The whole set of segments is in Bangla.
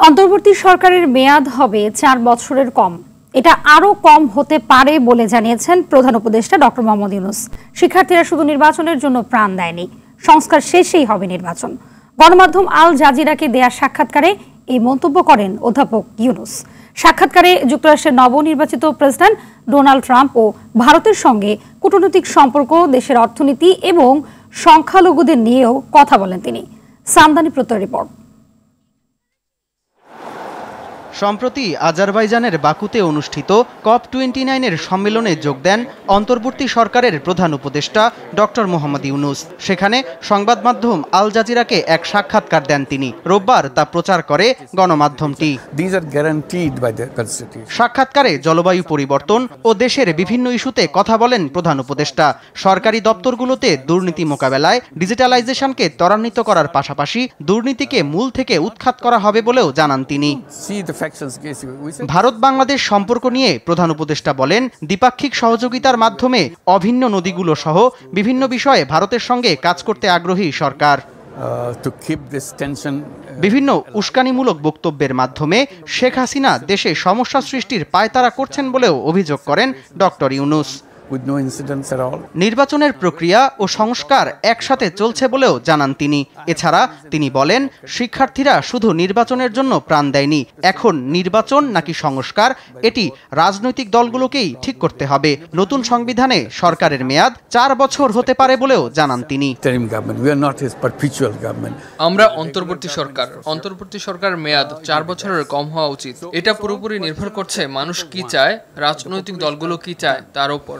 অন্তর্বর্তী সরকারের মেয়াদ হবে 4 বছরের কম। এটা আরো কম হতে পারে বলে জানিয়েছেন প্রধান উপদেষ্টা ডক্টর মোহাম্মদ ইউনূস। শিক্ষার্থীরা শুধু নির্বাচনের জন্য প্রাণ দেয়নি, সংস্কার শেষেই হবে নির্বাচন। গণমাধ্যম আল জাজিরাকে দেয়া সাক্ষাৎকারে এই মন্তব্য করেন অধ্যাপক ইউনূস। সাক্ষাৎকারে যুক্তরাষ্ট্রের নবনির্বাচিত প্রেসিডেন্ট ডোনাল্ড ট্রাম্প ও ভারতের সঙ্গে কূটনৈতিক সম্পর্ক, দেশের অর্থনীতি এবং সংখ্যালঘুদের নিয়েও কথা বলেন তিনি। সামদানি প্রত্যয় রিপোর্ট। সম্প্রতি আজারবাইজানের বাকুতে অনুষ্ঠিত COP29 সম্মেলনে যোগ দেন অন্তর্বর্তী সরকারের প্রধান উপদেষ্টা ডক্টর মোহাম্মদ ইউনূস। সেখানে সংবাদ মাধ্যম আল জাজিরাকে এক সাক্ষাৎকার দেন তিনি। রোববার তা প্রচার করে গণমাধ্যমটি। সাক্ষাৎকারে জলবায়ু পরিবর্তন ও দেশের বিভিন্ন ইস্যুতে কথা বলেন প্রধান উপদেষ্টা। সরকারি দপ্তরগুলোতে দুর্নীতি মোকাবেলায় ডিজিটালাইজেশনকে ত্বরান্বিত করার পাশাপাশি দুর্নীতিকে মূল থেকে উৎখাত করা হবে বলেও জানান তিনি। ভারত বাংলাদেশ সম্পর্ক নিয়ে প্রধান উপদেষ্টা বলেন, দ্বিপাক্ষিক সহযোগিতার মাধ্যমে অভিন্ন নদীগুলো সহ বিভিন্ন বিষয়ে ভারতের সঙ্গে কাজ করতে আগ্রহী সরকার। বিভিন্ন উস্কানিমূলক বক্তব্যের মাধ্যমে শেখ হাসিনা দেশে সমস্যা সৃষ্টির পায়তারা করছেন বলেও অভিযোগ করেন ডক্টর ইউনূস। নির্বাচনের প্রক্রিয়া ও সংস্কার একসাথে চলছে বলেও জানান তিনি। এছাড়া তিনি বলেন, শিক্ষার্থীরা শুধু নির্বাচনের জন্য প্রাণ দেয়নি, এখন নির্বাচন নাকি সংস্কার এটি রাজনৈতিক দলগুলোকেই ঠিক করতে হবে। নতুন সংবিধানে সরকারের মেয়াদ 4 বছর হতে পারে বলেও জানান তিনি। আমরা অন্তর্বর্তী সরকার মেয়াদ 4 বছরের কম হওয়া উচিত। এটা পুরোপুরি নির্ভর করছে মানুষ কি চায়, রাজনৈতিক দলগুলো কি চায় তার উপর।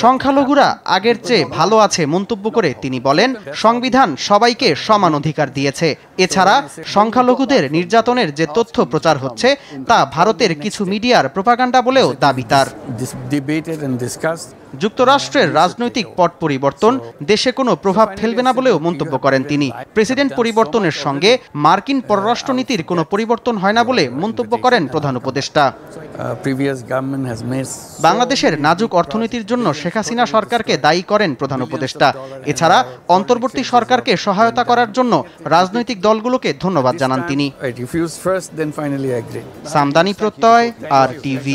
সংখ্যালঘুরা আগের চেয়ে ভালো আছে মন্তব্য করে তিনি বলেন, সংবিধান সবাইকে সমান অধিকার দিয়েছে। এছাড়া সংখ্যালঘুদের নির্যাতনের যে তথ্য প্রচার হচ্ছে তা ভারতের কিছু মিডিয়ার প্রোপাগান্ডা বলেও দাবি তার। যুক্তরাষ্ট্রের রাজনৈতিক পট পরিবর্তন দেশে কোনো প্রভাব ফেলবে না বলেও মন্তব্য করেন তিনি। প্রেসিডেন্ট পরিবর্তনের সঙ্গে মার্কিন পররাষ্ট্রনীতির কোনো পরিবর্তন হয় না বলে মন্তব্য করেন প্রধান উপদেষ্টা। বাংলাদেশের নাজুক অর্থনীতির জন্য শেখ হাসিনা সরকারকে দায়ী করেন প্রধান উপদেষ্টা। এছাড়া অন্তর্বর্তী সরকারকে সহায়তা করার জন্য রাজনৈতিক দলগুলোকে ধন্যবাদ জানান তিনি। সামদানি প্রত্যয়, RTV।